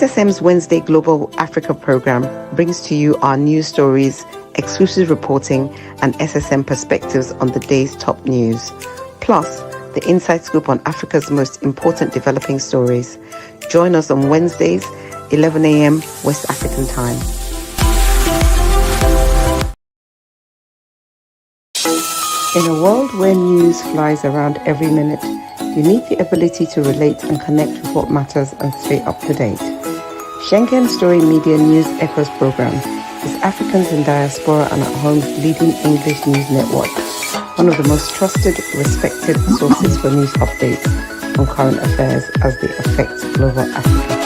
SSM's Wednesday Global Africa program brings to you our news stories, exclusive reporting, and SSM perspectives on the day's top news. Plus, the inside scoop on Africa's most important developing stories. Join us on Wednesdays, 11 a.m. West African time. In a world where news flies around every minute, you need the ability to relate and connect with what matters and stay up to date. Schengen Story Media News Echoes program is Africans in Diaspora and at Home's leading English news network, one of the most trusted, respected sources for news updates on current affairs as they affect global Africa.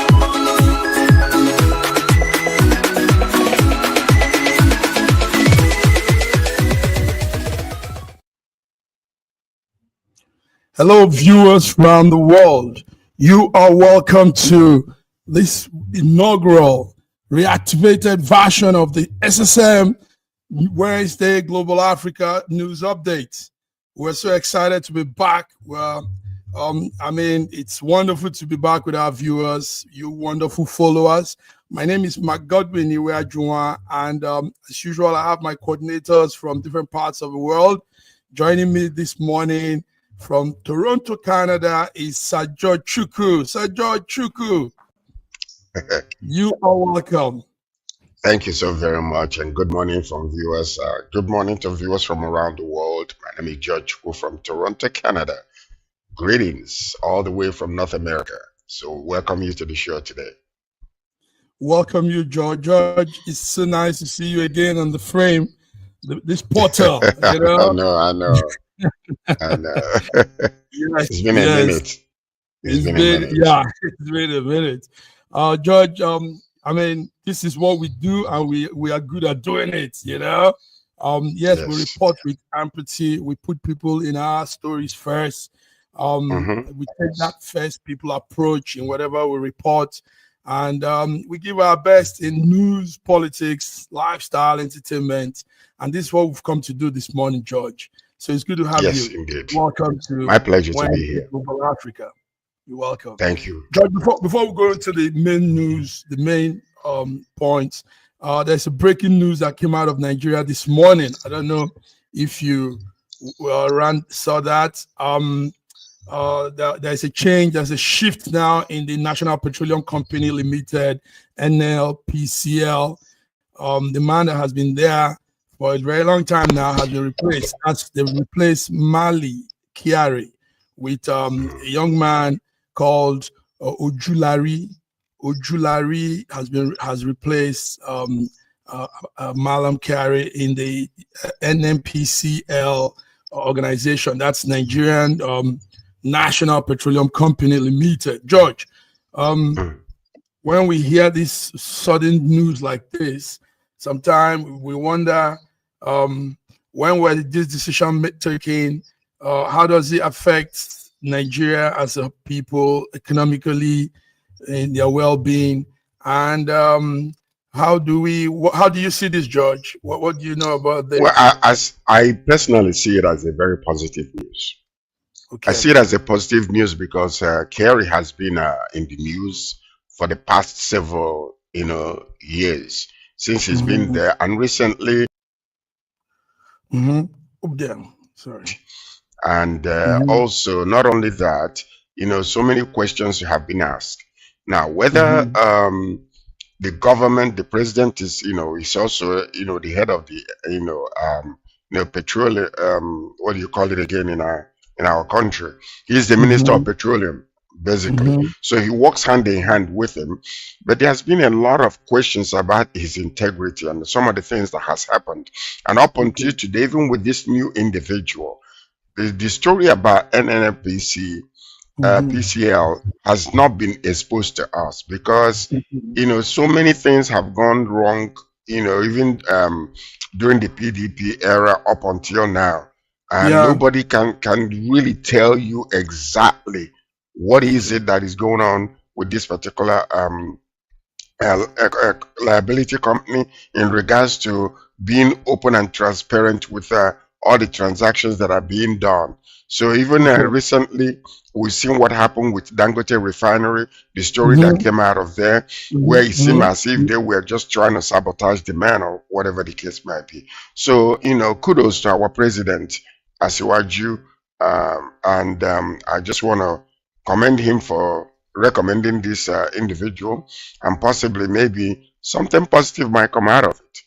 Hello, viewers around the world. You are welcome to this inaugural reactivated version of the SSM Wednesday Global Africa news update. We're so excited to be back. Well, it's wonderful to be back with our viewers, you wonderful followers. My name is Mark Godwin Iweajuwa, and as usual, I have my coordinators from different parts of the world. Joining me this morning from Toronto, Canada is Sir George Chukwu. Sir George Chukwu, you are welcome. Thank you so very much, and good morning from viewers. Good morning to viewers from around the world. My name is George Chukwu from Toronto, Canada. Greetings all the way from North America. So welcome you to the show today. Welcome you, George. George, it's so nice to see you again on the frame, this portal. You know? I know. Yes, it's been a minute. It's been a minute. George, this is what we do, and we are good at doing it, you know. Yes, we report with empathy. We put people in our stories first. We take that first people approach in whatever we report, and we give our best in news, politics, lifestyle, entertainment, and this is what we've come to do this morning, George. So it's good to have you. Yes, indeed. Welcome to my pleasure to be here. Global Africa. You're welcome. Thank you. George, before we go into the main news, the main points, there's a breaking news that came out of Nigeria this morning. I don't know if you saw that. There's a change, there's a shift now in the National Petroleum Company Limited, NLPCL. The man that has been there for a very long time now has been replaced. They've replaced Mali Kyari with a young man called Ojulari. Ojulari has replaced Malam Kyari in the NNPCL organization. That's Nigerian National Petroleum Company Limited. George, when we hear this sudden news like this, sometimes we wonder when were this decision taken? How does it affect Nigeria as a people economically, in their well-being, and how do you see this, George? What do you know about this? Well, I personally see it as a very positive news. Okay. I see it as a positive news because Kerry has been in the news for the past several years since he's been there, and recently. Sorry. And also, not only that, so many questions have been asked. Now, whether the government, the president is also, the head of the, petroleum, what do you call it again in our country? He's the Minister of Petroleum, basically. So he works hand in hand with him. But there has been a lot of questions about his integrity and some of the things that has happened. And up until today, even with this new individual, the story about NNPC, PCL has not been exposed to us because, so many things have gone wrong, even during the PDP era up until now. And nobody can really tell you exactly what is it that is going on with this particular liability company in regards to being open and transparent with all the transactions that are being done. So even recently, we've seen what happened with Dangote Refinery, the story that came out of there, where it seemed as if they were just trying to sabotage the man or whatever the case might be. So, kudos to our president, Asiwaju, and I just want to commend him for recommending this individual, and possibly maybe something positive might come out of it.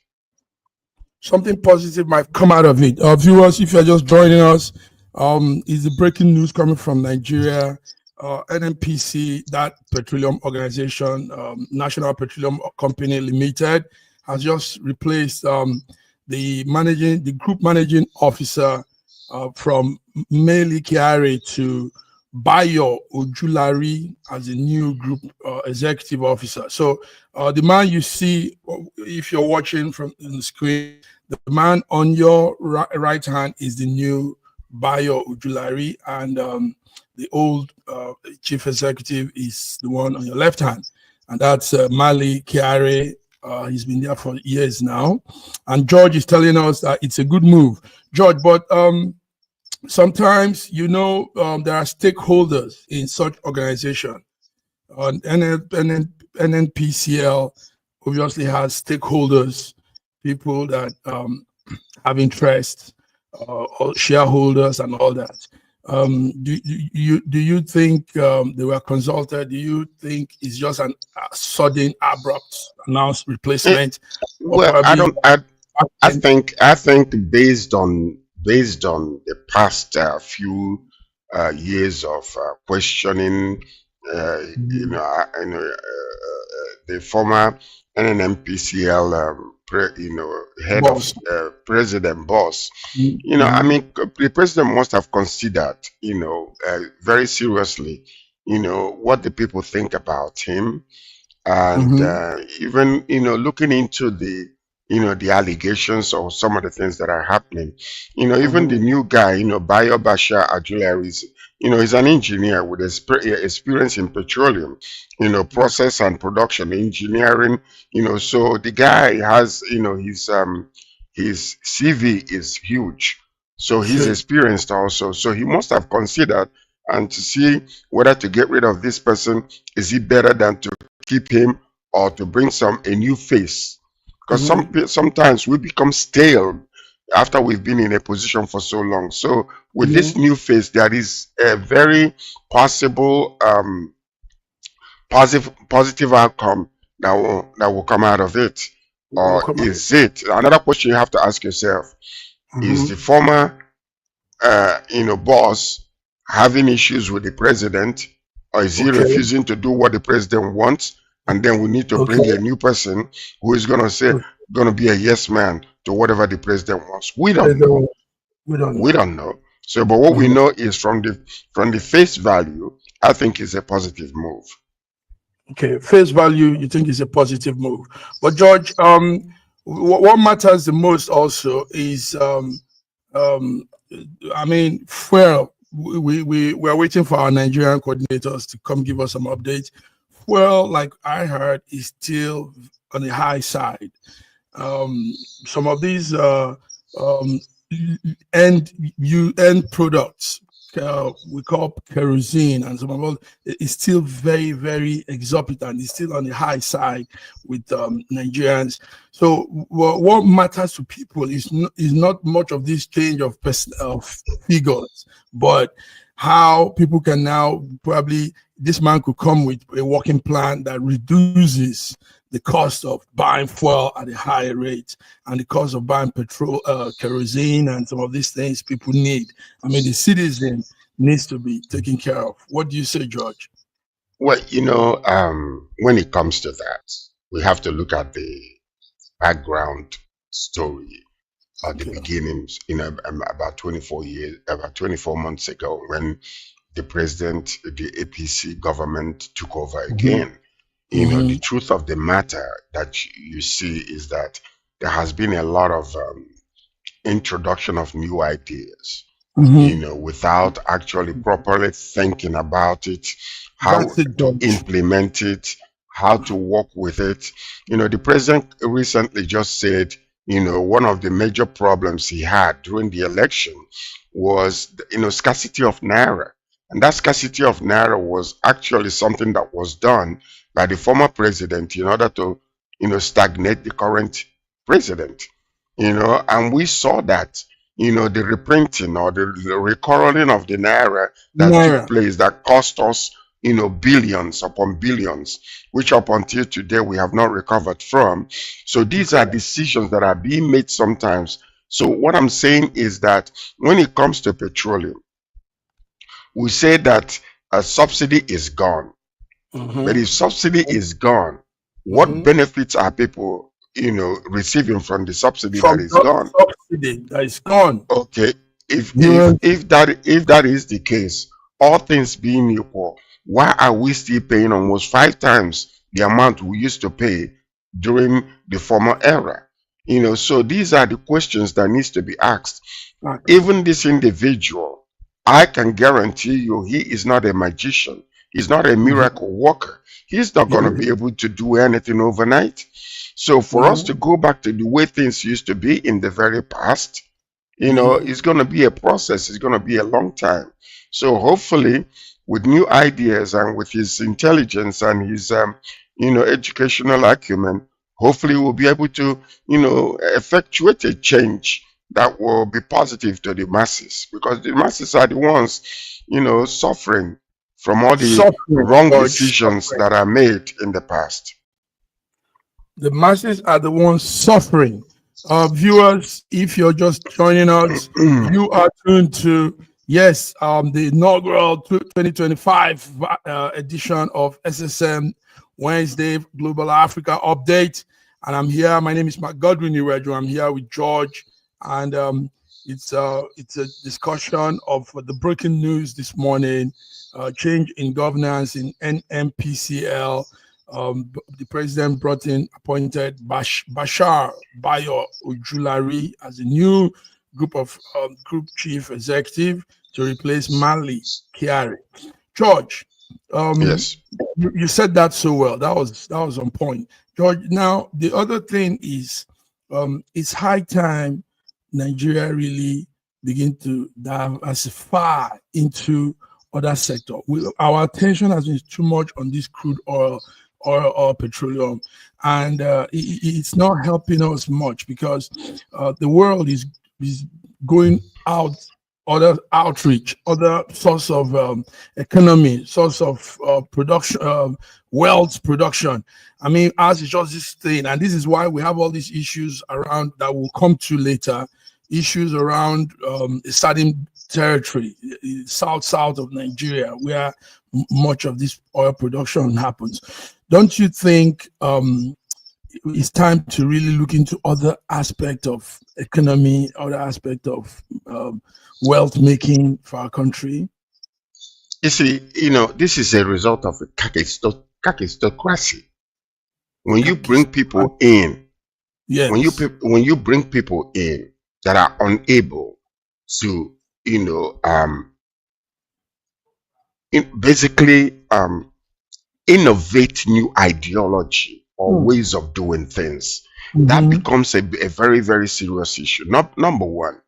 Something positive might come out of it. Viewers, if you're just joining us, is the breaking news coming from Nigeria. NNPC, that petroleum organization, National Petroleum Company Limited, has just replaced the group managing officer from Meli Kiare to Bayo Ojulari as a new group executive officer. So the man you see, if you're watching from the screen, the man on your right hand is the new Bayo Ojulari, and the old chief executive is the one on your left hand, and that's Mali Kiare. He's been there for years now, and George is telling us that it's a good move, George. But sometimes, there are stakeholders in such organization. NNPCL obviously has stakeholders, people that have interest, or shareholders and all that. Do you think they were consulted? Do you think it's just a sudden, abrupt announced replacement? Well, I think based on the past few years of questioning, the former NNPCL head boss. Of President Boss, I mean, the president must have considered, very seriously, what the people think about him, and even, looking into the allegations or some of the things that are happening, even the new guy, Bayo Bashir Ajulari, he's an engineer with experience in petroleum, process and production engineering, so the guy has, his CV is huge. So he's experienced also. So he must have considered and to see whether to get rid of this person, is it better than to keep him or to bring a new face? Because sometimes we become stale after we've been in a position for so long. So with this new face, there is a very possible positive outcome that will come out of it. Or is it? Another question you have to ask yourself: is the former boss having issues with the president, or is he refusing to do what the president wants? And then we need to bring a new person who is going to be a yes man to whatever the president wants. We don't know. We don't know. So, but what we know is from the face value, I think it's a positive move. Okay, face value, you think is a positive move. But George, what matters the most also is, I mean, well, we're waiting for our Nigerian coordinators to come give us some updates. Well, like I heard, is still on the high side. Some of these end products we call kerosene, and some of all is still very, very exorbitant. It's still on the high side with Nigerians. So what matters to people is not much of this change of figures, but how people can now probably, this man could come with a working plan that reduces the cost of buying fuel at a higher rate and the cost of buying petrol, kerosene, and some of these things people need. I mean, the citizen needs to be taken care of. What do you say, George? Well, when it comes to that, we have to look at the background story at the beginnings, about 24 months ago, when the APC government took over again. The truth of the matter that you see is that there has been a lot of introduction of new ideas, without actually properly thinking about it, how to implement it, how to work with it. The president recently just said, one of the major problems he had during the election was, scarcity of naira. And that scarcity of naira was actually something that was done by the former president in order to, stagnate the current president. And we saw that, the reprinting or the recurring of the naira that took place that cost us, billions upon billions, which up until today we have not recovered from. So these are decisions that are being made sometimes. So what I'm saying is that when it comes to petroleum, we say that a subsidy is gone. But if subsidy is gone, what benefits are people, receiving from the subsidy that is gone? Subsidy that is gone. Okay. If that is the case, all things being equal, why are we still paying almost 5 times the amount we used to pay during the former era? So these are the questions that needs to be asked. Even this individual, I can guarantee you, he is not a magician. He's not a miracle worker. He's not going to be able to do anything overnight. So for us to go back to the way things used to be in the very past, it's going to be a process. It's going to be a long time. So hopefully, with new ideas and with his intelligence and his, educational acumen, hopefully we'll be able to, effectuate a change that will be positive to the masses, because the masses are the ones, suffering from all the wrong decisions that are made in the past. The masses are the ones suffering. Viewers, if you're just joining us, you are tuned to, the inaugural 2025 edition of SSM Wednesday Global Africa Update. And I'm here. My name is Godwin Irejo. I'm here with George. And it's a discussion of the breaking news this morning, change in governance in NMPCL. The president appointed Bashar Bayo Ojulari as a new group chief executive to replace Mali Kyari. George, yes, you said that so well. That was on point, George. Now the other thing is, it's high time Nigeria really begin to diversify into other sectors. Our attention has been too much on this crude oil or petroleum, and it's not helping us much, because the world is going out, other outreach, other source of economy, source of production, wealth production. I mean, ours is just this thing, and this is why we have all these issues around that we'll come to later. Issues around a certain territory, south of Nigeria, where much of this oil production happens. Don't you think it's time to really look into other aspects of economy, other aspects of wealth making for our country? You see, this is a result of a kakistocracy. When you bring people in, when you bring people in that are unable to, basically innovate new ideology or ways of doing things, that becomes a very, very serious issue. Number one,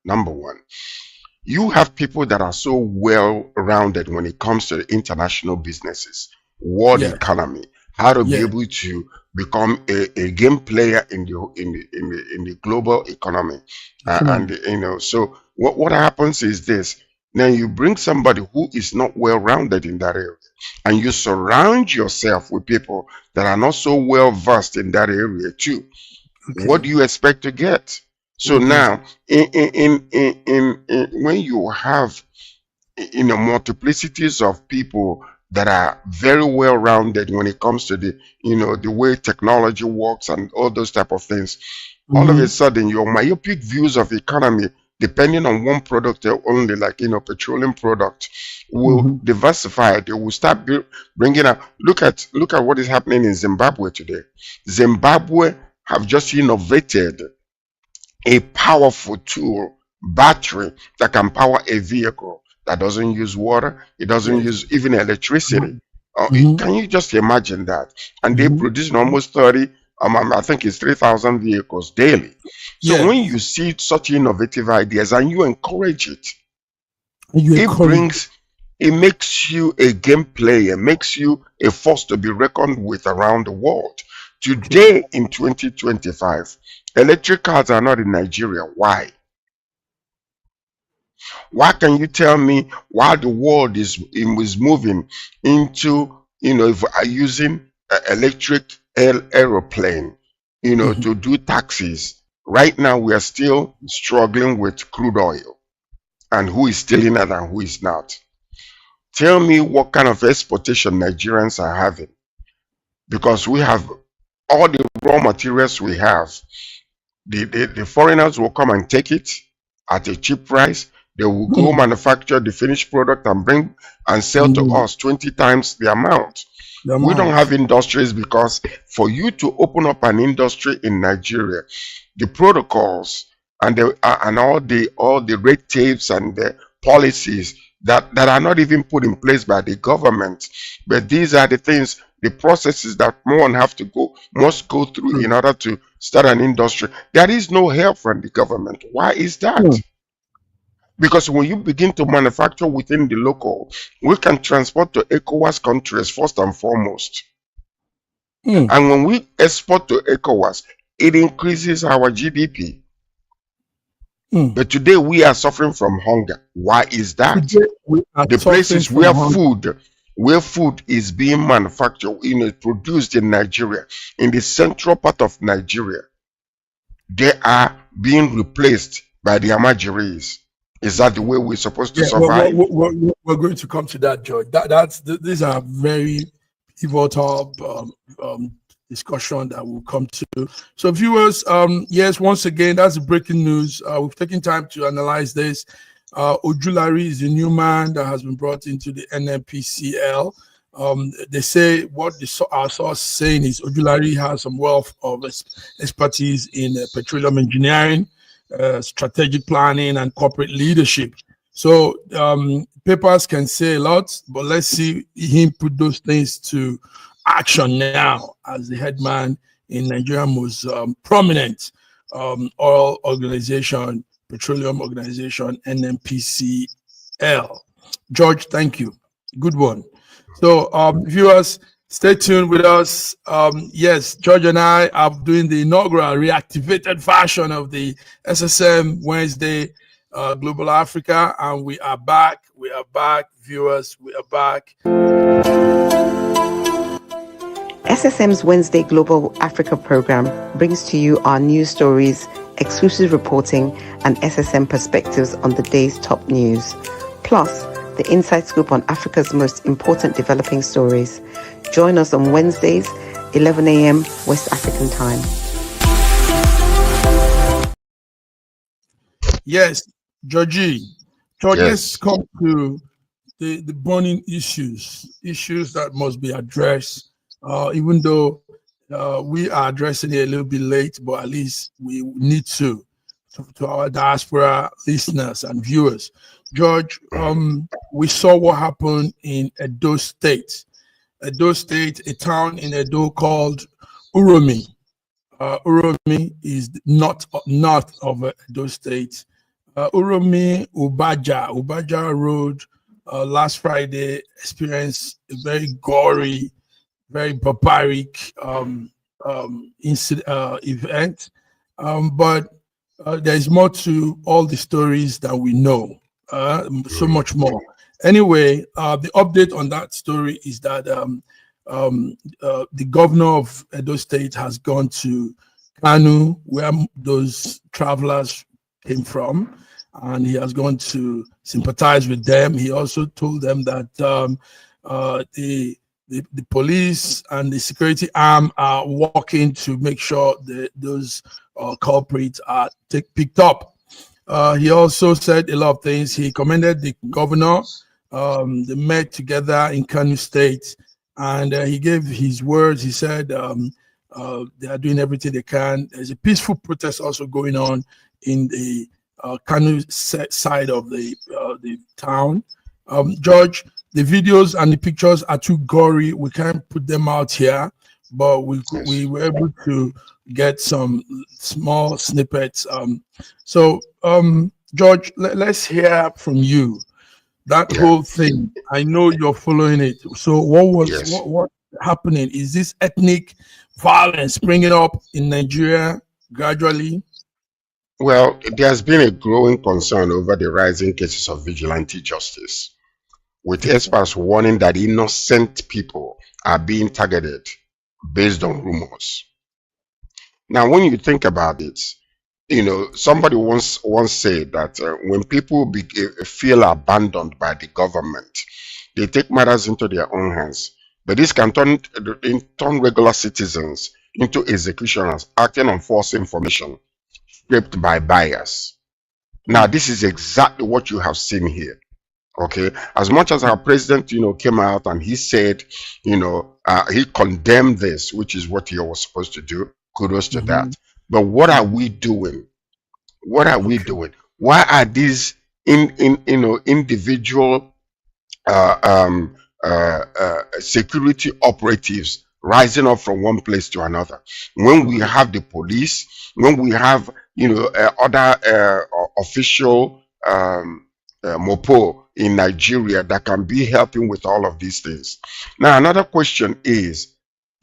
you have people that are so well-rounded when it comes to international businesses, world economy, how to be able to become a game player in the global economy, and so what happens is this: then you bring somebody who is not well-rounded in that area, and you surround yourself with people that are not so well-versed in that area too. What do you expect to get? So now, when you have multiplicities of people that are very well-rounded when it comes to the the way technology works and all those type of things, all of a sudden your myopic views of economy, depending on one product only, like petroleum product, will diversify. They will start bringing up. Look at what is happening in Zimbabwe today. Zimbabwe have just innovated a powerful tool, battery, that can power a vehicle that doesn't use water, it doesn't use even electricity. Can you just imagine that? And they produce almost 30 I think it's 3,000 vehicles daily. So Yes. when you see such innovative ideas and you encourage it, it makes you a game player, makes you a force to be reckoned with around the world. Today in 2025, electric cars are not in Nigeria. Why? Why can you tell me why the world is moving into, if using electric aeroplane, to do taxis? Right now, we are still struggling with crude oil and who is stealing it and who is not. Tell me what kind of exportation Nigerians are having, because we have all the raw materials we have. The foreigners will come and take it at a cheap price. They will go manufacture the finished product and bring and sell to us 20 times the amount. We don't have industries, because for you to open up an industry in Nigeria, the protocols and all the red tapes and the policies that are not even put in place by the government, but these are the things, the processes that one must go through in order to start an industry. There is no help from the government. Why is that? Because when you begin to manufacture within the local, we can transport to ECOWAS countries first and foremost. And when we export to ECOWAS, it increases our GDP. But today we are suffering from hunger. Why is that? The places where food is being manufactured, produced in Nigeria, in the central part of Nigeria, they are being replaced by the Amajiris. Is that the way we're supposed to survive? We're going to come to that, George. These are very pivotal discussion that we'll come to. So, viewers, yes, once again, that's breaking news. We've taken time to analyze this. Ojulari is a new man that has been brought into the NNPCL. They say what our source is saying is Ojulari has some wealth of expertise in petroleum engineering, strategic planning, and corporate leadership. So papers can say a lot, but let's see him put those things to action now as the head man in Nigeria's most prominent oil organization, petroleum organization, NNPCL. George, thank you. Good one. So viewers, stay tuned with us. Yes, George and I are doing the inaugural reactivated version of the SSM Wednesday Global Africa, and we are back. We are back, viewers. We are back. SSM's Wednesday Global Africa program brings to you our news stories, exclusive reporting, and SSM perspectives on the day's top news. Plus, the inside scoop on Africa's most important developing stories. Join us on Wednesdays, 11 a.m. West African time. Yes, Georgie. Let's come to the burning issues that must be addressed. Even though we are addressing it a little bit late, but at least we need to our diaspora listeners and viewers. George, we saw what happened in Edo State. Edo State, a town in Edo called Uromi. Uromi is north of Edo State. Uromi Ubaja Road last Friday experienced a very gory, very barbaric event. But there is more to all the stories that we know, so much more. Anyway, the update on that story is that the governor of Edo State has gone to Kanu, where those travelers came from, and he has gone to sympathize with them. He also told them that the police and the security arm are working to make sure that those culprits are picked up. He also said a lot of things. He commended the governor. They met together in Kano State, and he gave his words. He said they are doing everything they can. There's a peaceful protest also going on in the Kano side of the town. George, the videos and the pictures are too gory. We can't put them out here, but Yes. we were able to get some small snippets. George, let's hear from you. That Yeah. whole thing, I know you're following it. So Yes. what happening? Is this ethnic violence springing up in Nigeria gradually? Well, there's been a growing concern over the rising cases of vigilante justice, with experts warning that innocent people are being targeted based on rumors. Now, when you think about it, somebody once said that when people feel abandoned by the government, they take matters into their own hands. But this can turn regular citizens into executioners acting on false information shaped by bias. Now, this is exactly what you have seen here. Okay, as much as our president, came out and he said, he condemned this, which is what he was supposed to do. Kudos to that. But what are we doing? What are we doing? Why are these individual uh, um, security operatives rising up from one place to another when we have the police, when we have other official mopo in Nigeria that can be helping with all of these things? Now, another question is,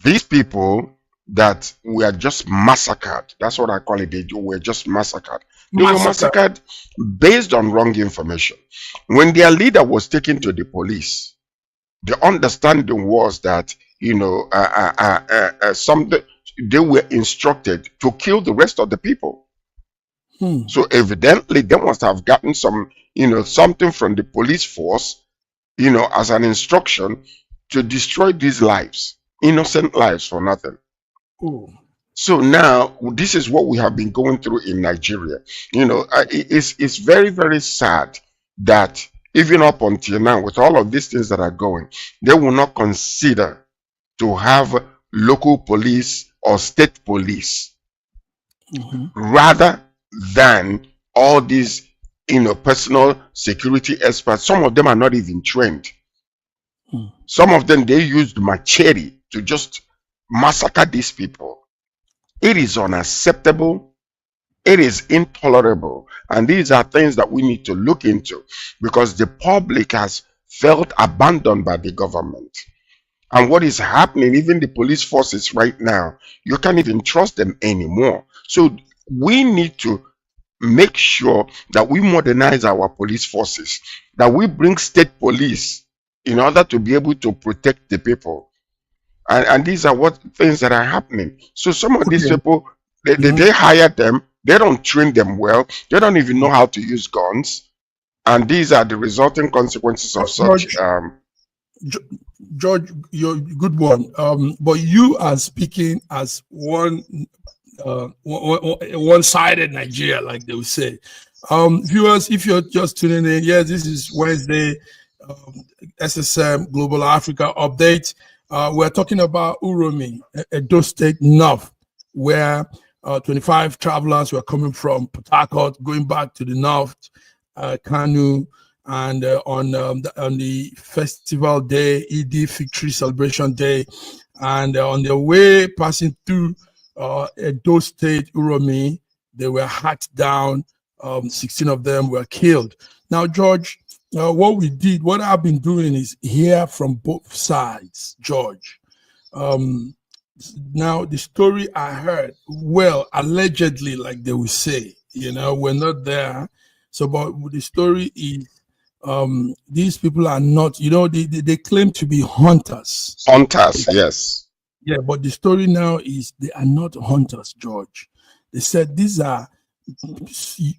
these people that were just massacred, that's what I call it, they were just massacred. They were massacred based on wrong information. When their leader was taken to the police, the understanding was that they were instructed to kill the rest of the people. So evidently they must have gotten something from the police force, as an instruction to destroy these lives, innocent lives for nothing. So now this is what we have been going through in Nigeria. It's very, very sad that even up until now, with all of these things that are going, they will not consider to have local police or state police rather than all these personal security experts. Some of them are not even trained. Some of them, they used machete to just massacre these people. It is unacceptable. It is intolerable. And these are things that we need to look into, because the public has felt abandoned by the government. And what is happening, even the police forces right now, you can't even trust them anymore. So we need to make sure that we modernize our police forces, that we bring state police in order to be able to protect the people. And these are what things that are happening. So some of these people, they hire them, they don't train them well, they don't even know how to use guns, and these are the resulting consequences of such. George, you're a good one. But you are speaking as one-sided Nigeria, like they would say. Viewers, if you're just tuning in, yes, this is Wednesday SSM Global Africa update. We're talking about Uromi, Edo State North, where 25 travelers were coming from Port Harcourt, going back to the north, Kanu, and on the festival day, Eid Victory Celebration Day, and on their way passing through Edo State, Uromi, they were hacked down. 16 of them were killed. Now, George, what I've been doing is hear from both sides, George. Now, the story I heard, well, allegedly, like they will say, we're not there. So, but the story is, these people are not, they claim to be hunters. Hunters, yes. Yeah, but the story now is they are not hunters, George. They said these are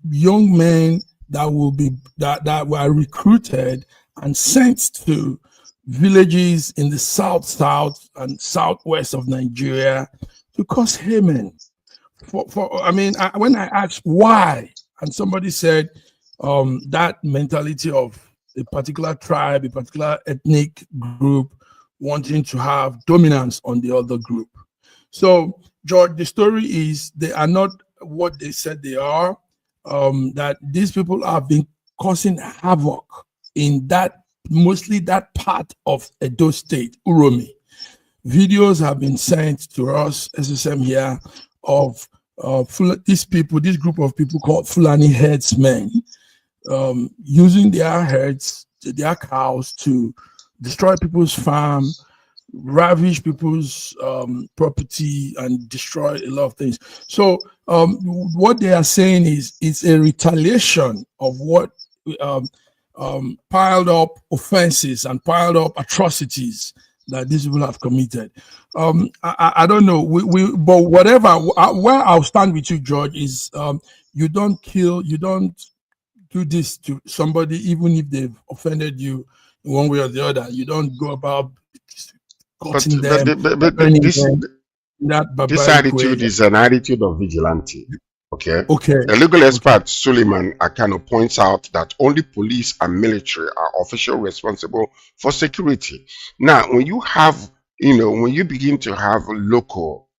young men that were recruited and sent to villages in the south and southwest of Nigeria to cause Haman. When I asked why, and somebody said that mentality of a particular tribe, a particular ethnic group wanting to have dominance on the other group. So, George, the story is they are not what they said they are. That these people have been causing havoc in mostly that part of Edo State, Uromi. videos have been sent to us, SSM here, of this group of people called Fulani herdsmen, using their herds, their cows to destroy people's farm, ravish people's property, and destroy a lot of things. So what they are saying is it's a retaliation of what piled up offenses and piled up atrocities that these people have committed. I don't know, but whatever, where I'll stand with you, George, is you don't do this to somebody, even if they've offended you in one way or the other. You don't go about cutting them. But this attitude is an attitude of vigilante. Okay. A legal expert, Suleiman Akano, points out that only police and military are officially responsible for security. Now, when you have, when you begin to have local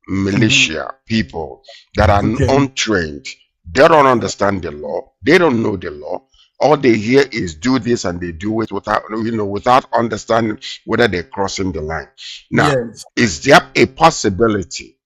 militia people that are untrained, they don't understand the law, they don't know the law. All they hear is do this, and they do it without understanding whether they're crossing the line. Now, is there a possibility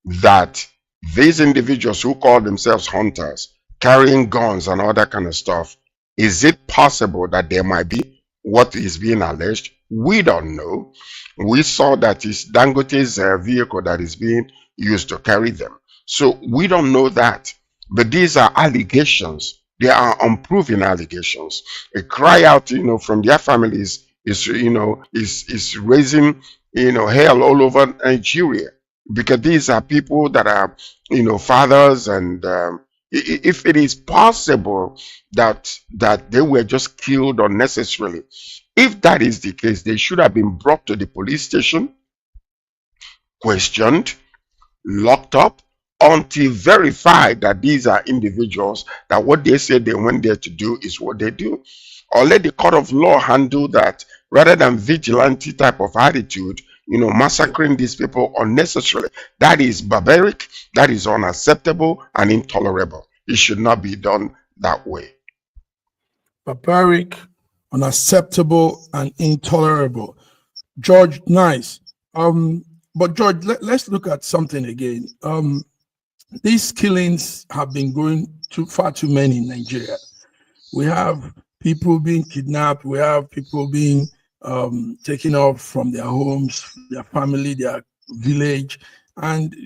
that these individuals who call themselves hunters, carrying guns and all that kind of stuff, is it possible that there might be what is being alleged? We don't know. We saw that it's Dangote's vehicle that is being used to carry them. So we don't know that. But these are allegations. They are unproven allegations. A cry out, from their families is raising, hell all over Nigeria. Because these are people that are, fathers, and if it is possible that they were just killed unnecessarily, if that is the case, they should have been brought to the police station, questioned, locked up, until verified that these are individuals that what they said they went there to do is what they do. Or let the court of law handle that, rather than vigilante type of attitude, massacring these people unnecessarily. That is barbaric, that is unacceptable and intolerable. It should not be done that way. Barbaric, unacceptable, and intolerable. George, nice. But George, let's look at something again. These killings have been going far too many in Nigeria. We have people being kidnapped, we have people being taken off from their homes, their family, their village, and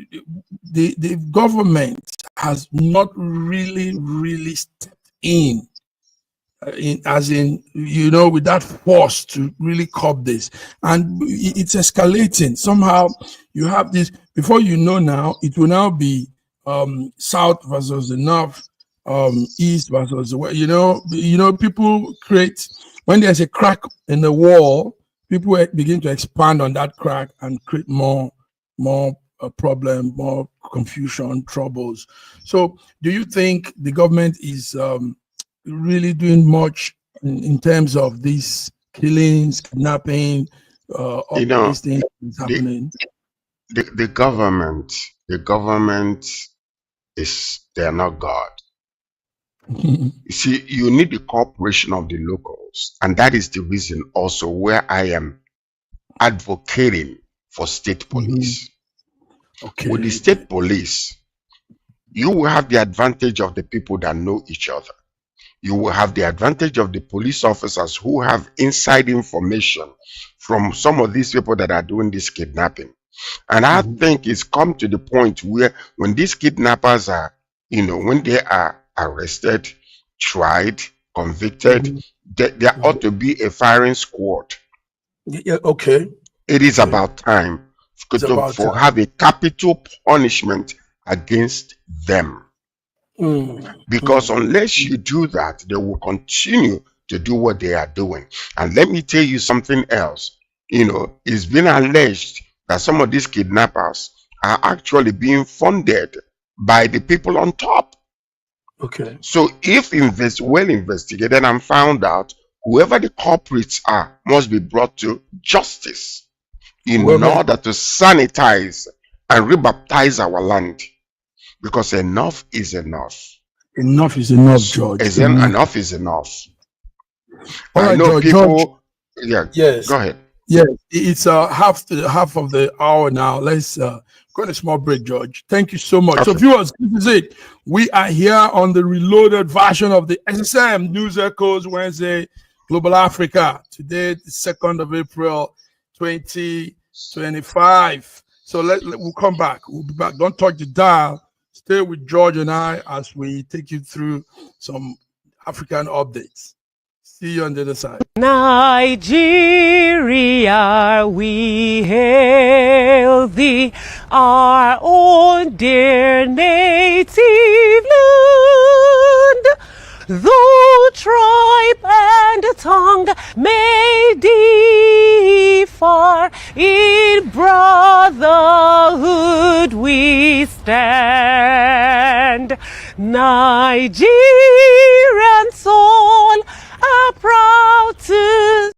the government has not really stepped in with that force to really curb this, and it's escalating. Somehow you have this, before you know now, it will now be south versus the north, east versus the west. People create, when there's a crack in the wall, people begin to expand on that crack and create more problem, more confusion, troubles. So do you think the government is really doing much in terms of these killings, kidnapping, all these things happening? The government they're not God. You see, you need the cooperation of the locals, and that is the reason also where I am advocating for state police. With the state police, you will have the advantage of the people that know each other. You will have the advantage of the police officers who have inside information from some of these people that are doing this kidnapping. And I think it's come to the point where when these kidnappers are, when they are arrested, tried, convicted, there ought to be a firing squad. It is about time for have a capital punishment against them. Because unless you do that, they will continue to do what they are doing. And let me tell you something else. It's been alleged that some of these kidnappers are actually being funded by the people on top. So if well investigated and found out, whoever the culprits are must be brought to justice in order to sanitize and rebaptize our land. Because enough is enough. Enough is enough, George. Enough is enough. All right, I know George, people. George, yes. Go ahead. Yeah, it's half of the hour now. Let's go on a small break, George. Thank you so much. Okay. So, viewers, this is it. We are here on the reloaded version of the SSM News Echoes Wednesday Global Africa. Today, the 2nd of April, 2025. So we'll come back. We'll be back. Don't touch the dial. Stay with George and I as we take you through some African updates. See you on the other side. Nigeria, we hail thee, our own dear native land. Though tribe and tongue may differ, in brotherhood we stand. Nigerian soul are proud to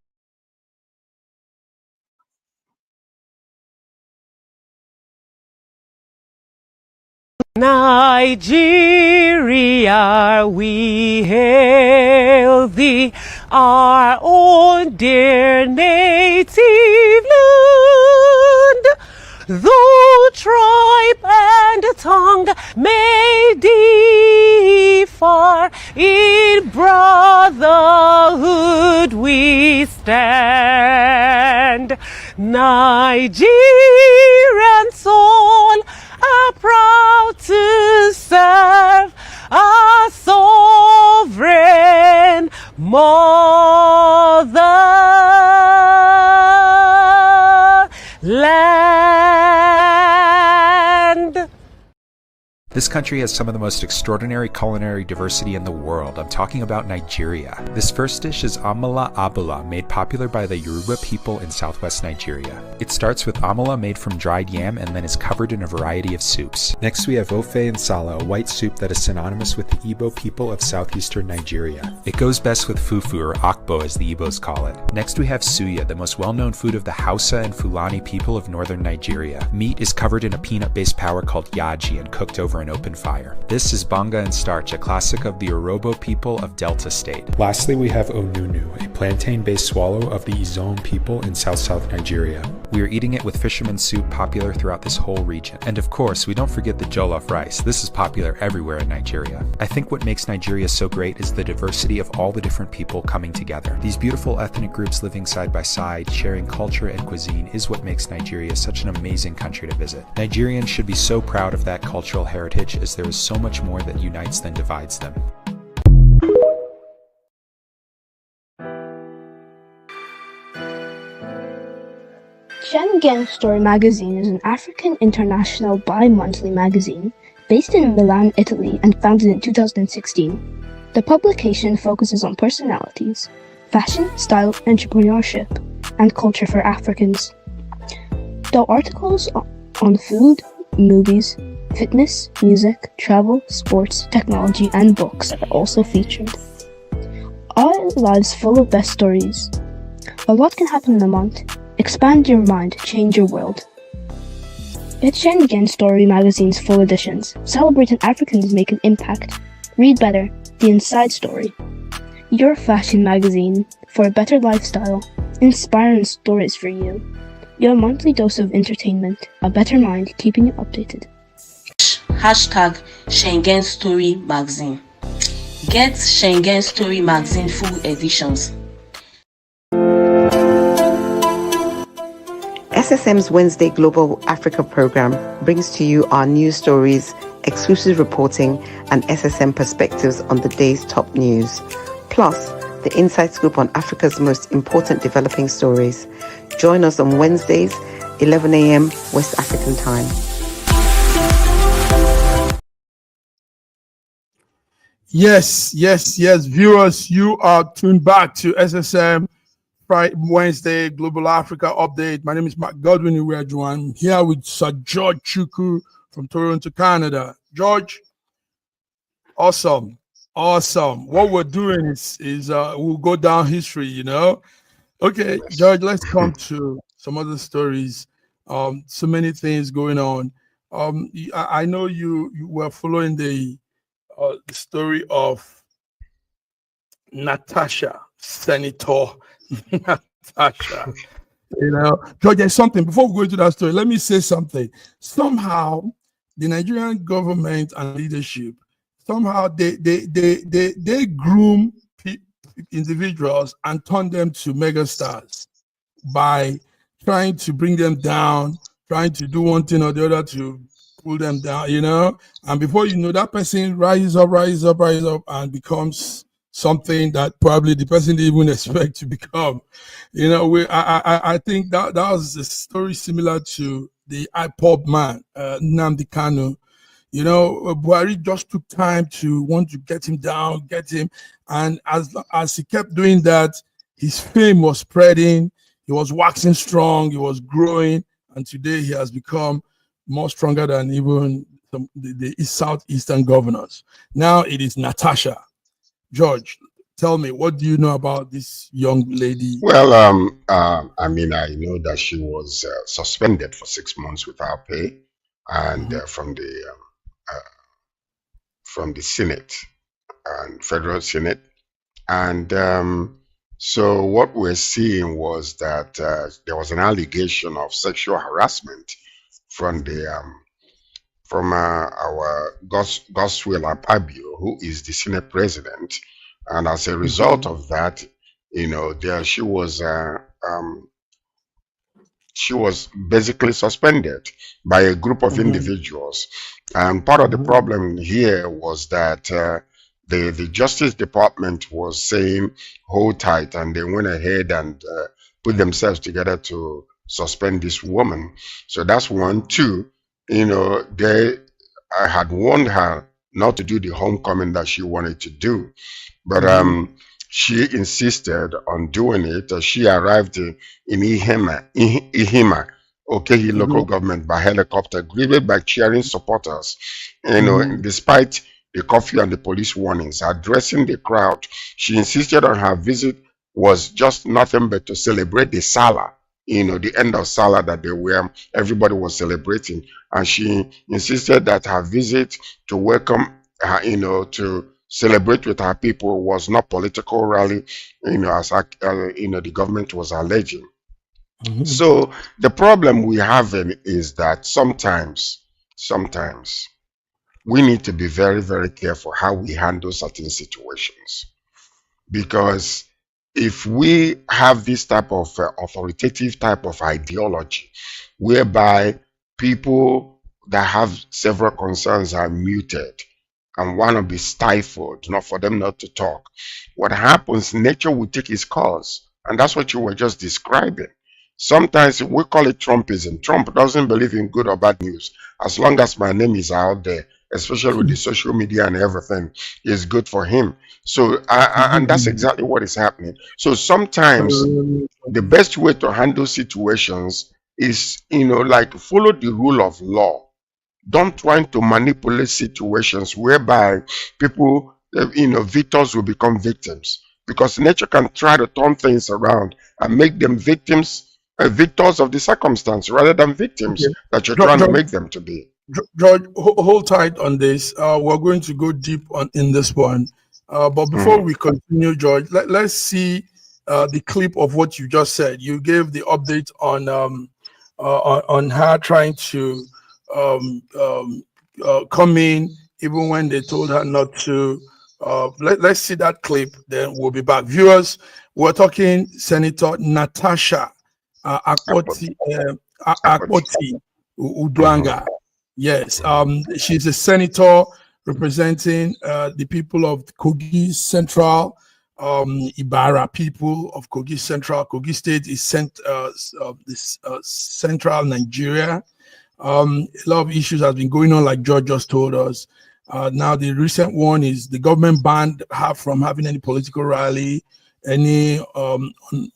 Nigeria, we hail thee, our own dear native land. Though tribe and tongue may differ, in brotherhood we stand. Nigerian soul are proud to serve our sovereign motherland. This country has some of the most extraordinary culinary diversity in the world. I'm talking about Nigeria. This first dish is amala abula, made popular by the Yoruba people in southwest Nigeria. It starts with amala made from dried yam and then is covered in a variety of soups. Next we have ofe nsala, a white soup that is synonymous with the Igbo people of southeastern Nigeria. It goes best with fufu, or akbo as the Igbos call it. Next we have suya, the most well-known food of the Hausa and Fulani people of northern Nigeria. Meat is covered in a peanut-based powder called yaji and cooked over an open fire. This is banga and starch, a classic of the Urhobo people of Delta State. Lastly, we have onunu, a plantain-based swallow of the Izon people in south-south Nigeria. We are eating it with fisherman soup, popular throughout this whole region. And of course, we don't forget the jollof rice. This is popular everywhere in Nigeria. I think what makes Nigeria so great is the diversity of all the different people coming together. These beautiful ethnic groups living side by side, sharing culture and cuisine is what makes Nigeria such an amazing country to visit. Nigerians should be so proud of that cultural heritage, as there is so much more that unites than divides them. Schengen Story magazine is an African international bi-monthly magazine based in Milan, Italy, and founded in 2016. The publication focuses on personalities, fashion, style, entrepreneurship, and culture for Africans. Though articles on food, movies, fitness, music, travel, sports, technology, and books are also featured. Our lives full of best stories. A lot can happen in a month. Expand your mind, change your world. Get Schengen Story magazine's full editions. Celebrating Africans make an impact. Read better, the inside story. Your fashion magazine for a better lifestyle. Inspiring stories for you. Your monthly dose of entertainment. A better mind keeping you updated. Hashtag Schengen Story Magazine. Get Schengen Story Magazine full editions. SSM's Wednesday Global Africa program brings to you our news stories, exclusive reporting, and SSM perspectives on the day's top news. Plus, the inside scoop on Africa's most important developing stories. Join us on Wednesdays, 11 a.m. West African time. Yes, viewers, you are tuned back to SSM Wednesday Global Africa Update. My name is Mark Godwin Iweju. I'm here with Sir George Chukwu from Toronto, Canada. George, awesome. What we're doing is we'll go down history, you know. Okay, George, let's come to some other stories. So many things going on. I know you were following the story of Natasha, Senator Natasha. George, there's something. Before we go into that story, let me say something. Somehow, the Nigerian government and leadership, somehow they groom individuals and turn them to megastars by trying to bring them down, trying to do one thing or the other to pull them down, and before you know, that person rises up, and becomes something that probably the person didn't even expect to become. I think that was a story similar to the IPOB man, Nnamdi Kanu. Buhari just took time to want to get him down, and as he kept doing that, his fame was spreading. He was waxing strong. He was growing, and today he has become more stronger than even the southeastern governors. Now it is Natasha. George, tell me, what do you know about this young lady? Well, I know that she was suspended for 6 months without pay, and from the Senate and Federal Senate, and so what we're seeing was that there was an allegation of sexual harassment from our Goswell Apabio, who is the Senate president, and as a result of that, she was basically suspended by a group of individuals. And part of the problem here was that the Justice Department was saying, hold tight, and they went ahead and put themselves together to suspend this woman. So that's one. Two, I had warned her not to do the homecoming that she wanted to do, but she insisted on doing it. She arrived in Ihima, Okehi local government, by helicopter, greeted by cheering supporters. Despite the curfew and the police warnings, addressing the crowd, she insisted on her visit was just nothing but to celebrate the Salah, the end of Salah that everybody was celebrating. And she insisted that her visit to welcome her, to celebrate with her people was not political rally, as the government was alleging. So the problem we have is that sometimes we need to be very, very careful how we handle certain situations, because if we have this type of authoritative type of ideology whereby people that have several concerns are muted and want to be stifled, not for them not to talk, what happens, nature will take its course. And that's what you were just describing. Sometimes we call it Trumpism. Trump doesn't believe in good or bad news. As long as my name is out there, especially with the social media and everything, is good for him. So, and that's exactly what is happening. So sometimes the best way to handle situations is, follow the rule of law. Don't try to manipulate situations whereby people, victors will become victims, because nature can try to turn things around and make them victors of the circumstance rather than victims that you're trying to make them to be. George, hold tight on this. We're going to go deep in this one. But before we continue, George, let's see the clip of what you just said. You gave the update on her trying to come in even when they told her not to. Let's see that clip, then we'll be back. Viewers, we're talking Senator Natasha Akpoti Uduaghan. Yes, she's a senator representing the people of Kogi Central, Ibara people of Kogi Central. Kogi State is central Nigeria. A lot of issues has been going on, like George just told us. Now the recent one is the government banned her from having any political rally, any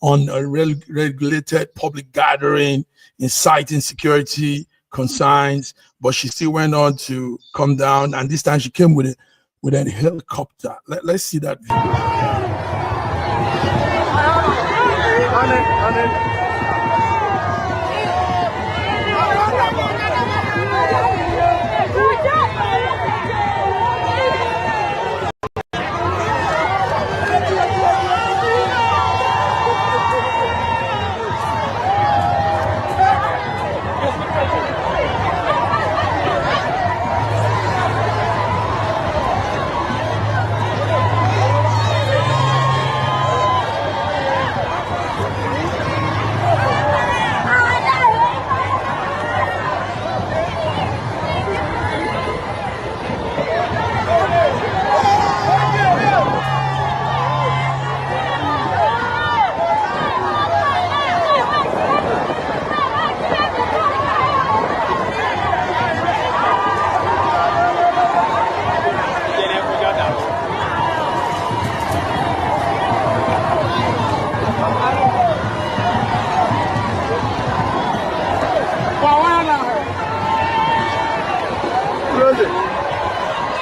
unregulated public gathering, inciting security concerns, but she still went on to come down, and this time she came with a helicopter. Let's see that video.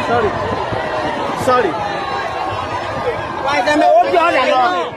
Sorry. Why them all the other?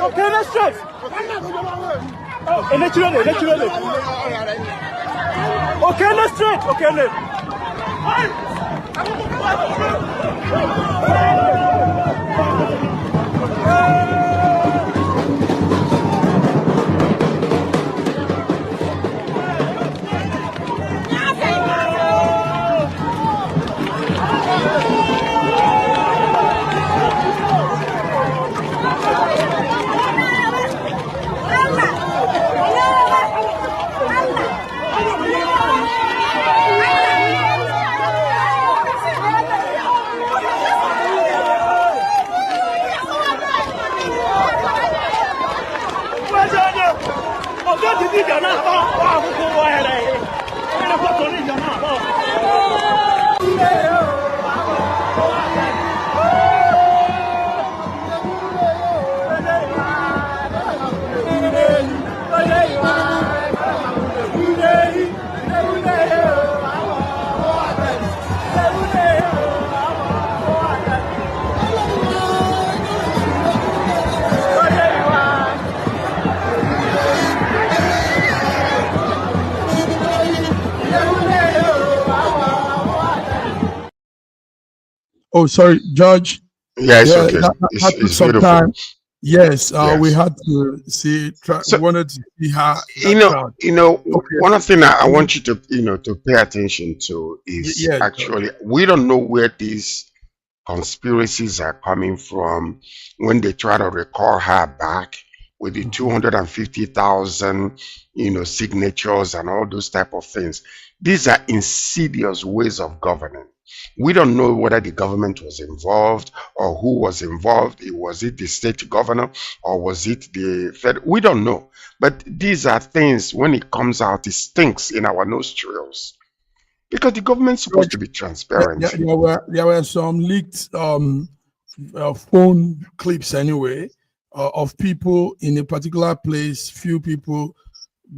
Okay, let's straight. Naturally. Okay, let's straight. Okay, let's. Oh, sorry, George. Yeah, it's okay. It's some beautiful. time. Yes, Yes. we had to see. So, wanted to see how one thing I want you to to pay attention to is actually we don't know where these conspiracies are coming from when they try to recall her back with the 250,000 signatures and all those type of things. These are insidious ways of governing. We don't know whether the government was involved or who was involved. Was it the state governor or was it the federal? We don't know. But these are things, when it comes out, it stinks in our nostrils. Because the government's supposed to be transparent. There were some leaked phone clips anyway of people in a particular place, few people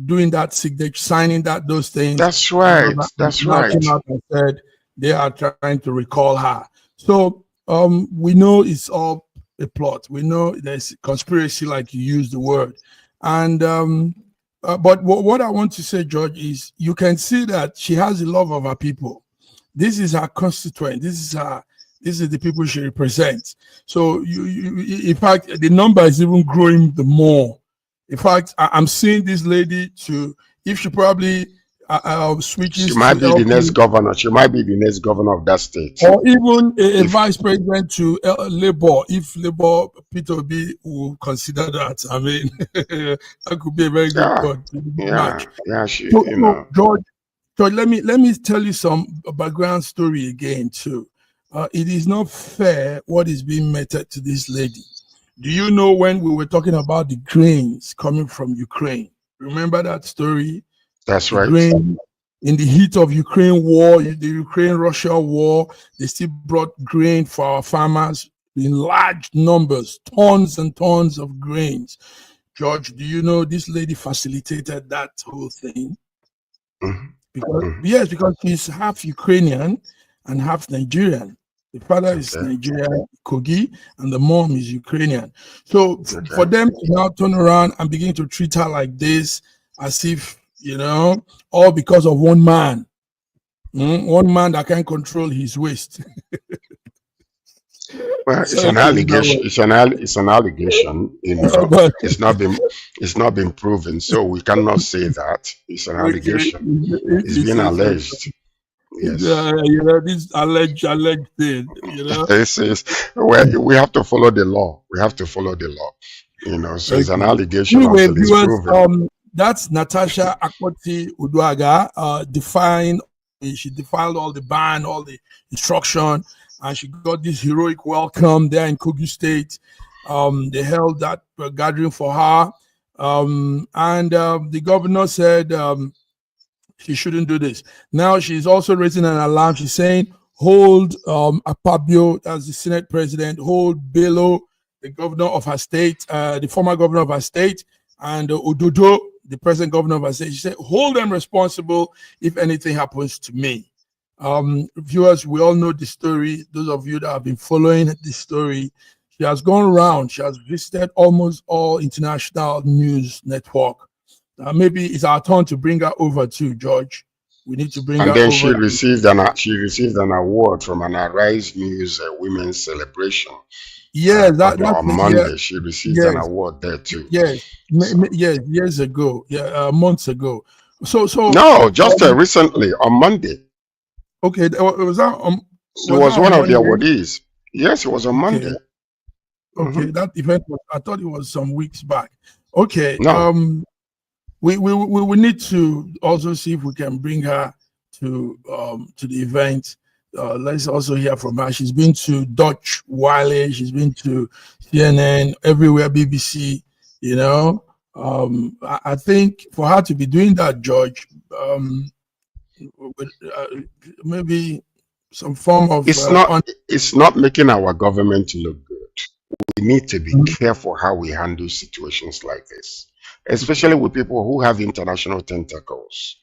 doing that signature, signing those things. That's right. That's right. Came out and said they are trying to recall her. So we know it's all a plot. We know there's conspiracy, like you used the word. And but what I want to say, George, is you can see that she has the love of her people. This is her constituent. This is the people she represents. So in fact, the number is even growing the more. In fact, I'm seeing this lady if she probably switches. She might be the next governor. She might be the next governor of that state, or even a vice president to Labour. If Labour, Peter Obi will consider that. I mean, that could be a very good match. Yeah, George, let me tell you some background story again too. It is not fair what is being meted to this lady. Do you know when we were talking about the grains coming from Ukraine? Remember that story? That's right. Grain, in the heat of Ukraine war, the Ukraine-Russia war, they still brought grain for our farmers in large numbers, tons and tons of grains. George, do you know this lady facilitated that whole thing? Because she's half Ukrainian and half Nigerian. The father is Nigerian, Kogi, and the mom is Ukrainian. So for them to now turn around and begin to treat her like this, as if, all because of one man. One man that can control his waist. Well, it's an allegation. It's an allegation. You know, But it's not been proven, so we cannot say that. It's an allegation. It's being alleged. Yes. You know, this alleged thing. You know, we have to follow the law. We have to follow the law. You know, so it's an allegation anyway, until it's viewers, proven. that's Natasha Akpoti Uduaghan she defined all the ban, all the instruction, and she got this heroic welcome there in Kogi State. They held that gathering for her, and the governor said she shouldn't do this. Now she's also raising an alarm. She's saying, hold Akpabio, as the Senate president, hold Bello, the governor of her state, the former governor of her state, and Ododo, the present governor of her state. She said, hold them responsible if anything happens to me. Viewers, we all know the story. Those of you that have been following this story, she has gone around. She has visited almost all international news network. Maybe it's our turn to bring her over too, George. We need to bring her over. And then she received an award from an Arise News Women's Celebration. Yeah, on Monday she received an award there too. Yes, years ago, months ago. So no, just recently on Monday. Okay, was that? She was one of the awardees. Yes, it was on Monday. Okay, that event I thought it was some weeks back. Okay, no. We need to also see if we can bring her to the event. Let's also hear from her. She's been to Dutch Wiley, she's been to CNN, everywhere, BBC. You know, I think for her to be doing that, George, maybe some form of it's not making our government look good. We need to be careful how we handle situations like this, especially with people who have international tentacles,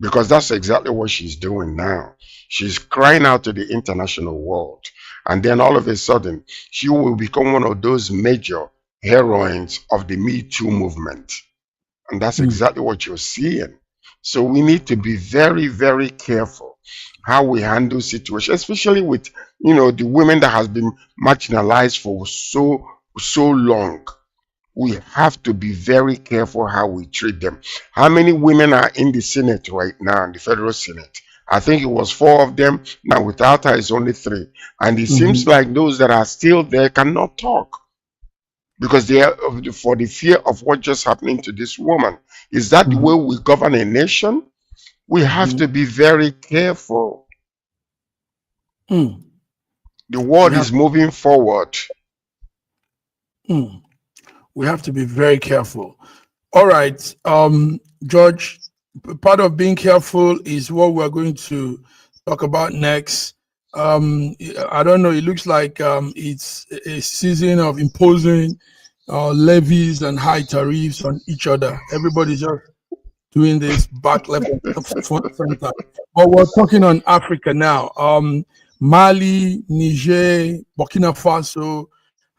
because that's exactly what she's doing now. She's crying out to the international world, and then all of a sudden she will become one of those major heroines of the Me Too movement, and that's exactly what you're seeing. So we need to be very, very careful how we handle situations, especially with, you know, the women that has been marginalized for so long. We have to be very careful how we treat them. How many women are in the Senate right now, in the Federal Senate? I think it was 4 of them. Now without her, it's only 3. And it seems like those that are still there cannot talk because they are for the fear of what just happening to this woman. Is that the way we govern a nation? We have to be very careful. The world is moving forward. We have to be very careful. All right, George, part of being careful is what we're going to talk about next. I don't know, it looks like it's a season of imposing levies and high tariffs on each other. Everybody's just doing this back, left, front, center. But we're talking on Africa now. Mali, Niger, Burkina Faso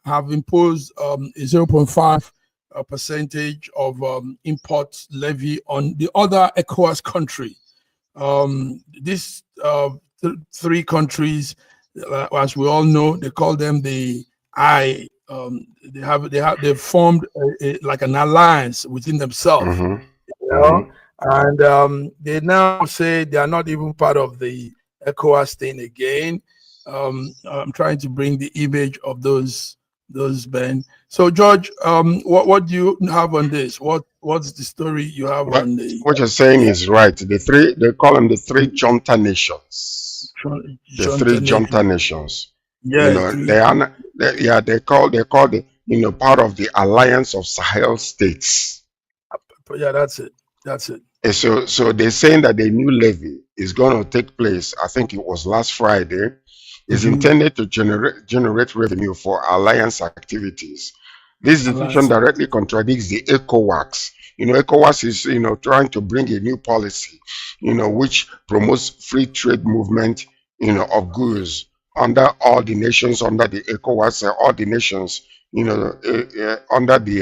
have imposed a 0.5 percentage of import levy on the other ECOWAS country. These 3 countries, as we all know, they call them the I. They've formed like an alliance within themselves, you know? And they now say they are not even part of the ECOWAS thing again. I'm trying to bring the image of those men. So George, what do you have on this? What's the story you have on the? What you're saying is right. They call them the 3 junta nations. The 3 junta nations. Yeah, you know, they call the, you know, part of the Alliance of Sahel States. Yeah, that's it. And so they're saying that the new levy is going to take place. I think it was last Friday. Is intended to generate revenue for alliance activities. This decision directly contradicts the ECOWAS. You know, ECOWAS is, you know, trying to bring a new policy, you know, which promotes free trade movement, you know, of goods under all the nations under the ECOWAS, all the nations, you know, under the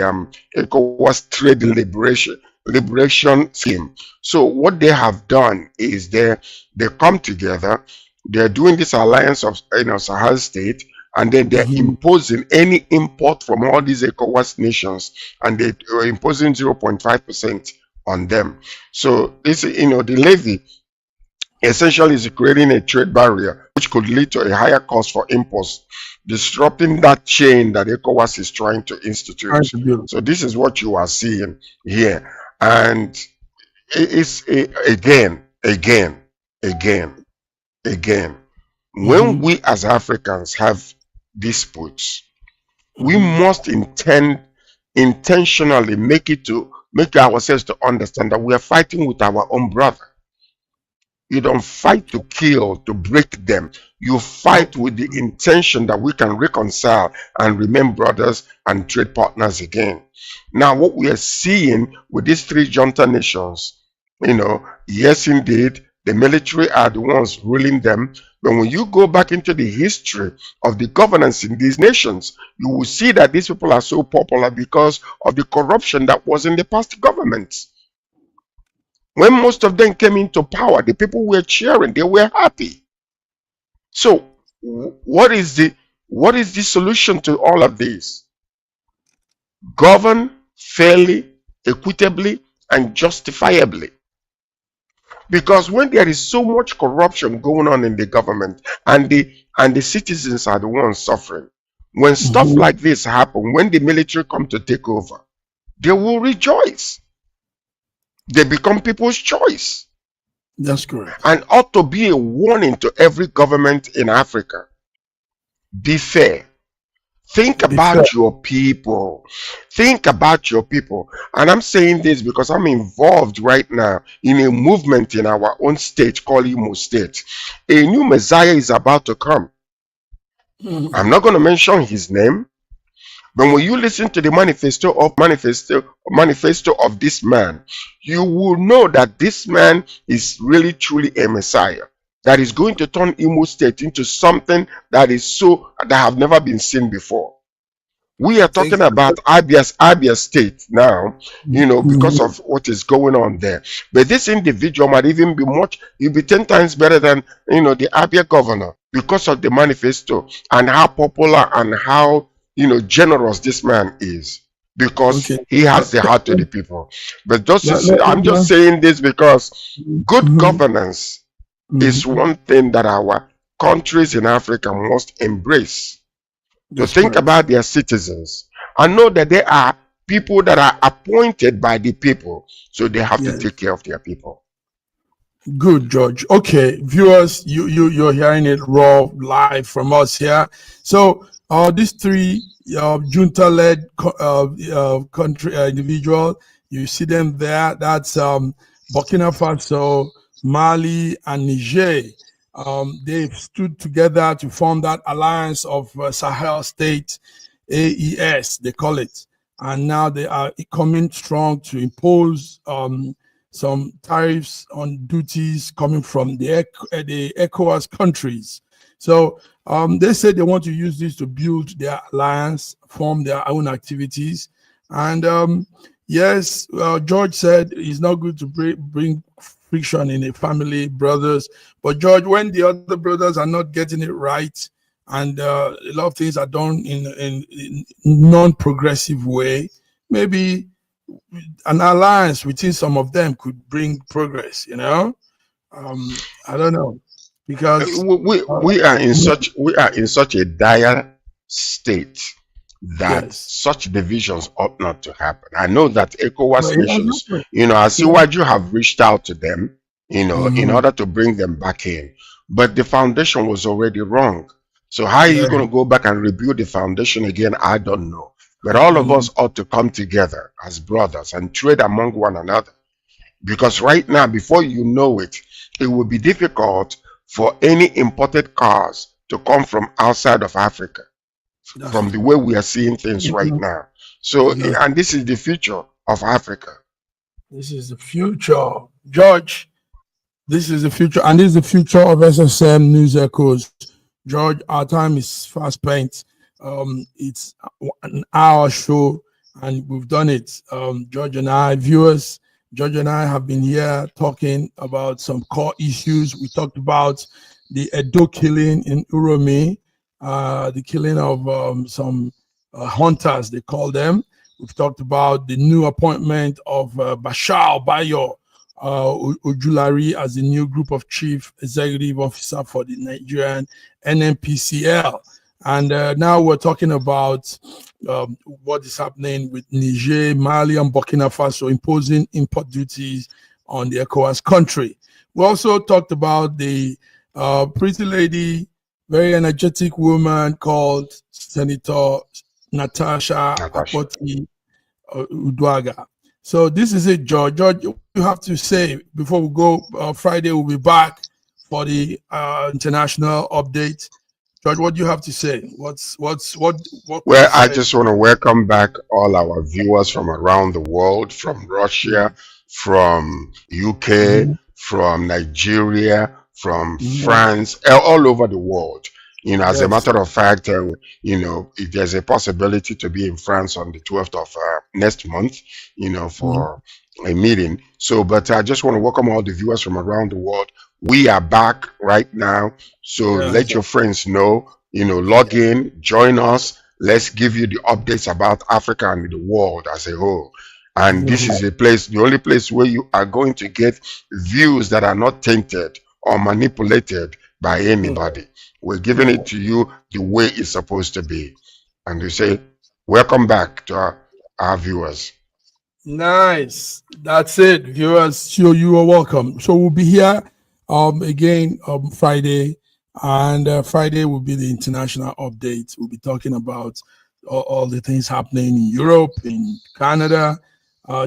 ECOWAS trade Liberation Team. So what they have done is they come together. They're doing this alliance of Sahel state, and then they're imposing any import from all these ECOWAS nations, and they are imposing 0.5% on them. So this, the levy essentially is creating a trade barrier which could lead to a higher cost for imports, disrupting that chain that ECOWAS is trying to institute. So this is what you are seeing here. And it's again, when we as Africans have disputes, we must intentionally make ourselves to understand that we are fighting with our own brother. You don't fight to kill, to break them. You fight with the intention that we can reconcile and remain brothers and trade partners again. Now, what we are seeing with these three junta nations, yes, indeed, the military are the ones ruling them. But when you go back into the history of the governance in these nations, you will see that these people are so popular because of the corruption that was in the past governments. When most of them came into power, the people were cheering, they were happy. So what is the solution to all of this? Govern fairly, equitably, and justifiably. Because when there is so much corruption going on in the government, and the citizens are the ones suffering, when stuff like this happen, when the military come to take over, they will rejoice. They become people's choice. That's correct. And ought to be a warning to every government in Africa. Be fair. Think about your people. Think about your people. And I'm saying this because I'm involved right now in a movement in our own state called Imo State. A new Messiah is about to come. I'm not going to mention his name. But when you listen to the manifesto of this man, you will know that this man is really truly a Messiah that is going to turn Imo State into something that have never been seen before. We are talking about Abia State now, because of what is going on there. But this individual might even be he'll be 10 times better than the Abia governor because of the manifesto and how popular and how generous this man is, because he has the heart of the people. But I'm just saying this because good governance is one thing that our countries in Africa must embrace. To think about their citizens and know that there are people that are appointed by the people, so they have to take care of their people. Good, George. Okay, viewers, you're hearing it raw live from us here. So these three junta-led country individual, you see them there. That's Burkina Faso, Mali, and Niger. They've stood together to form that alliance of Sahel state, AES, they call it. And now they are coming strong to impose some tariffs on duties coming from the ECOWAS countries. So they said they want to use this to build their alliance, form their own activities. And yes, George said it's not good to bring friction in a family, brothers. But George, when the other brothers are not getting it right, and a lot of things are done in non-progressive way, maybe an alliance within some of them could bring progress. I don't know, because we are in such a dire state that such divisions ought not to happen. I know that ECOWAS nations, as you have reached out to them, in order to bring them back in, but the foundation was already wrong. So how are you going to go back and rebuild the foundation again? I don't know. But all of us ought to come together as brothers and trade among one another. Because right now, before you know it, it will be difficult for any imported cars to come from outside of Africa, from the way we are seeing things right now. So, and this is the future of Africa. This is the future. George, this is the future. And this is the future of SSM News Echoes. George, our time is fast spent. It's an hour show, and we've done it. George and I, viewers, George and I have been here talking about some core issues. We talked about the Edo killing in Uromi, the killing of some hunters, they call them. We've talked about the new appointment of Bashar Bayo Ojulari as the new Group of Chief Executive Officer for the Nigerian NNPCL. And now we're talking about what is happening with Niger, Mali, and Burkina Faso imposing import duties on the ECOWAS country. We also talked about the pretty lady, very energetic woman called Senator Natasha Akpoti Uduaghan. So this is it, George. George, you have to say before we go. Friday we'll be back for the international update. George, what do you have to say? What? Well, I just want to welcome back all our viewers from around the world, from Russia, from UK, from Nigeria, from France, all over the world. You know, as a matter of fact, you know, if there's a possibility to be in France on the 12th of next month, you know, for a meeting. So, but I just want to welcome all the viewers from around the world. We are back right now. So let your friends know, you know, log in, join us. Let's give you the updates about Africa and the world as a whole. And this is a place, the only place where you are going to get views that are not tainted or manipulated by anybody. We're giving it to you the way it's supposed to be. And we say, welcome back to our viewers. Nice. That's it, viewers. So you are welcome. So we'll be here again Friday, and Friday will be the international update. We'll be talking about all the things happening in Europe, in Canada.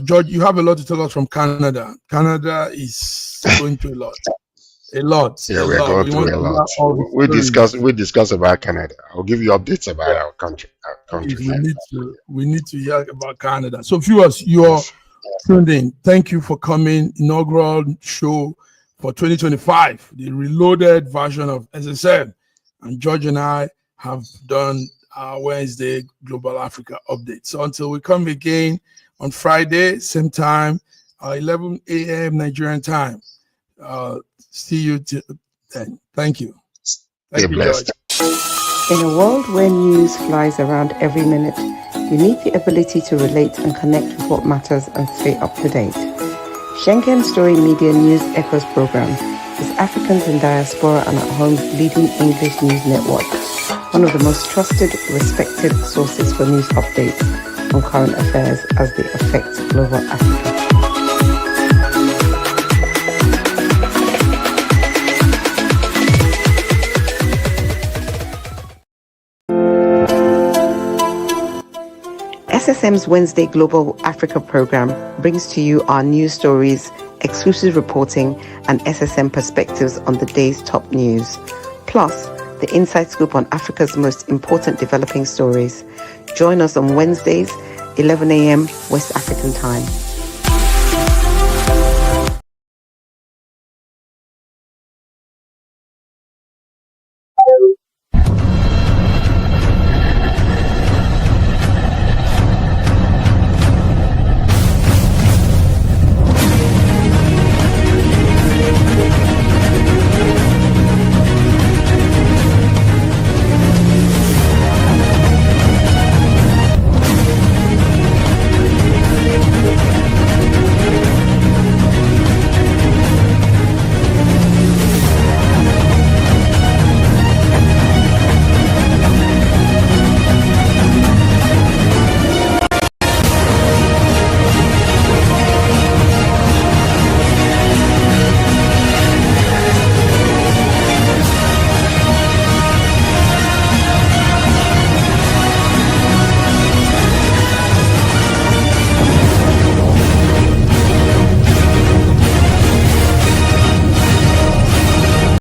George, you have a lot to tell us from Canada. Canada is going through a lot. Yeah, we're going through a lot. We discuss about Canada. I'll give you updates about our country. We need to hear about Canada. So viewers, you're tuned in. Thank you for coming. Inaugural show for 2025, the reloaded version of SSM. And George and I have done our Wednesday Global Africa update. So until we come again on Friday, same time, 11 a.m. Nigerian time. See you then. Thank you. Stay blessed. In a world where news flies around every minute, you need the ability to relate and connect with what matters and stay up to date. Schengen Story Media News Echoes program is Africans in Diaspora and at Home's leading English news network, one of the most trusted, respected sources for news updates on current affairs as they affect global Africa. SSM's Wednesday Global Africa program brings to you our news stories, exclusive reporting, and SSM perspectives on the day's top news. Plus, the inside scoop on Africa's most important developing stories. Join us on Wednesdays, 11 a.m. West African time.